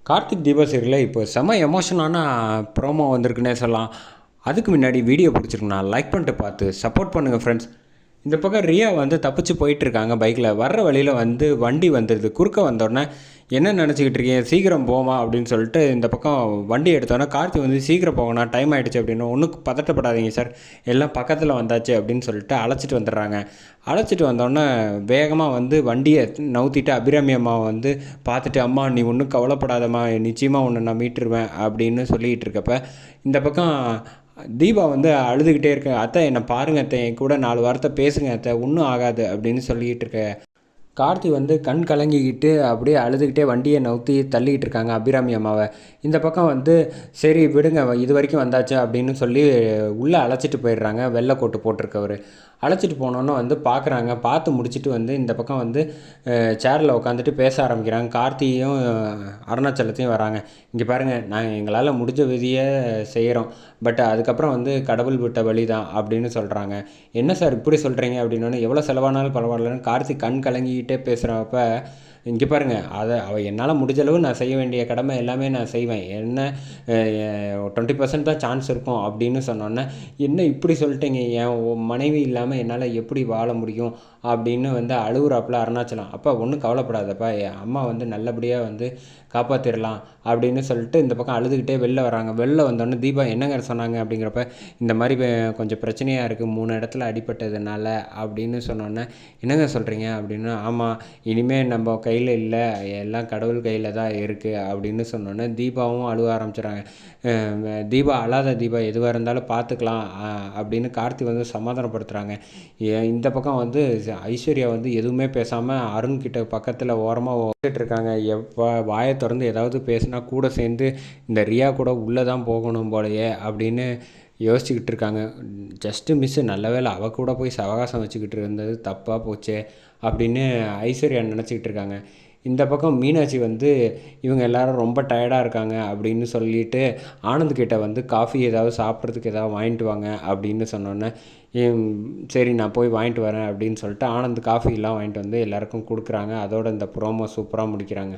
கார்த்திக் தீபா சீரியலில் இப்போ செம எமோஷனான ப்ரோமோ வந்திருக்குன்னே சொல்லலாம். அதுக்கு முன்னாடி வீடியோ பிடிச்சிருக்குண்ணா லைக் பண்ணிட்டு பார்த்து சப்போர்ட் பண்ணுங்கள் ஃப்ரெண்ட்ஸ். இந்த பக்கம் ரியா வந்து தப்பிச்சு போயிட்டுருக்காங்க பைக்கில். வர்ற வழியில் வந்து வண்டி வந்துடுது. குறுக்க வந்தோடனே என்ன நினச்சிக்கிட்டு இருக்கீங்க, சீக்கிரம் போமா அப்படின்னு சொல்லிட்டு இந்த பக்கம் வண்டி எடுத்தோன்னே கார்த்தி வந்து சீக்கிரம் போகணும், டைம் ஆகிடுச்சு அப்படின்னு. ஒன்றும் பதட்டப்படாதீங்க சார், எல்லாம் பக்கத்தில் வந்தாச்சு அப்படின்னு சொல்லிட்டு அழைச்சிட்டு வந்துடுறாங்க. அழைச்சிட்டு வந்தோடனே வேகமாக வந்து வண்டியை நவுத்திட்டு அபிராமி அம்மாவை வந்து பார்த்துட்டு, அம்மா நீ ஒன்றும் கவலைப்படாதம்மா, நிச்சயமாக ஒன்று நான் மீட்டுருவேன் அப்படின்னு சொல்லிகிட்டு இருக்கப்ப இந்த பக்கம் தீபா வந்து அழுதுகிட்டே இருக்க, அத்தை என்னை பாருங்க அத்தை, என் கூட 4 வார்த்தை பேசுங்க அத்தை, ஒன்றும் ஆகாது அப்படின்னு சொல்லிக்கிட்டு இருக்க. கார்த்தி வந்து கண் கலங்கிக்கிட்டு அப்படியே அழுதுகிட்டே வண்டியை நவுத்தி தள்ளிக்கிட்டு இருக்காங்க அபிராமி அம்மாவை. இந்த பக்கம் வந்து சரி விடுங்க, இது வரைக்கும் வந்தாச்சு அப்படின்னு சொல்லி உள்ளே அழைச்சிட்டு போயிடுறாங்க. வெள்ளை கோட்டு போட்டிருக்கவர். அழைச்சிட்டு போனோன்னு வந்து பார்க்குறாங்க. பார்த்து முடிச்சுட்டு வந்து இந்த பக்கம் வந்து சேரில் உட்காந்துட்டு பேச ஆரம்பிக்கிறாங்க. கார்த்தியும் அருணாச்சலத்தையும் வராங்க. இங்கே பாருங்கள், நாங்கள் எங்களால் முடிஞ்ச விதியை செய்கிறோம், பட் அதுக்கப்புறம் வந்து கடவுள் விட்ட வழி தான் அப்படின்னு சொல்கிறாங்க. என்ன சார் இப்படி சொல்கிறீங்க அப்படின்னோடனே, எவ்வளோ செலவானாலும் பரவாயில்லன்னு கார்த்தி கண் கலங்கிக்கிட்டே பேசுகிறப்ப, இங்கே பாருங்கள், அவள் என்னால் முடிஞ்சளவு நான் செய்ய வேண்டிய கடமை எல்லாமே நான் செய்வேன், என்ன 20% தான் சான்ஸ் இருக்கும் அப்படின்னு சொன்னோன்னே, என்ன இப்படி சொல்லிட்டீங்க, என் மனைவி இல்லாமல் என்னால் எப்படி வாழ முடியும் அப்படின்னு வந்து அழுகுறாப்புல அருணாச்சலம். அப்பா ஒன்றும் கவலைப்படாதப்பா, என் அம்மா வந்து நல்லபடியாக வந்து காப்பாற்றிடலாம் அப்படின்னு சொல்லிட்டு இந்த பக்கம் அழுதுகிட்டே வெளில வராங்க. வெளில வந்தோடனே தீபா என்னங்க சொன்னாங்க அப்படிங்கிறப்ப, இந்த மாதிரி கொஞ்சம் பிரச்சனையாக இருக்குது, 3 இடத்துல அடிபட்டதுனால அப்படின்னு சொன்னோன்னே, என்னங்க சொல்கிறீங்க அப்படின்னு. ஆமாம், இனிமேல் நம்ம கையில் இல்லை, எல்லாம் கடவுள் கையில் தான் இருக்குது அப்படின்னு சொன்னோன்னே தீபாவும் அழுவ ஆரம்பிச்சிடுறாங்க. தீபா அழாத தீபா, எதுவாக இருந்தாலும் பார்த்துக்கலாம் அப்படின்னு கார்த்தி வந்து சமாதானப்படுத்துகிறாங்க. இந்த பக்கம் வந்து ஐஸ்வர்யா வந்து எதுவுமே பேசாமல் அருண்கிட்ட பக்கத்தில் ஓரமாக இருக்காங்க. எப்போ வாயை திறந்து ஏதாவது பேசினா கூட சேர்ந்து இந்த ரியா கூட உள்ளே தான் போகணும் போலையே அப்படின்னு யோசிச்சுக்கிட்டு இருக்காங்க. ஜஸ்ட்டு மிஸ்ஸு, நல்ல வேளை அவள் கூட போய் சவகாசம் வச்சுக்கிட்டு இருந்தது தப்பாக போச்சே அப்படின்னு ஐஸ்வர்யா நினச்சிக்கிட்டு இருக்காங்க. இந்த பக்கம் மீனாட்சி வந்து இவங்க எல்லாரும் ரொம்ப டயர்டாக இருக்காங்க அப்படின்னு சொல்லிட்டு ஆனந்த்கிட்ட வந்து காஃபி ஏதாவது சாப்பிட்றதுக்கு ஏதாவது வாங்கிட்டு வாங்க அப்படின்னு சொன்னோன்னே, சரி நான் போய் வாங்கிட்டு வரேன் அப்படின்னு சொல்லிட்டு ஆனந்த் காஃபிலாம் வாங்கிட்டு வந்து எல்லாருக்கும் கொடுக்குறாங்க. அதோட இந்த ப்ரோமோ சூப்பராக முடிக்கிறாங்க.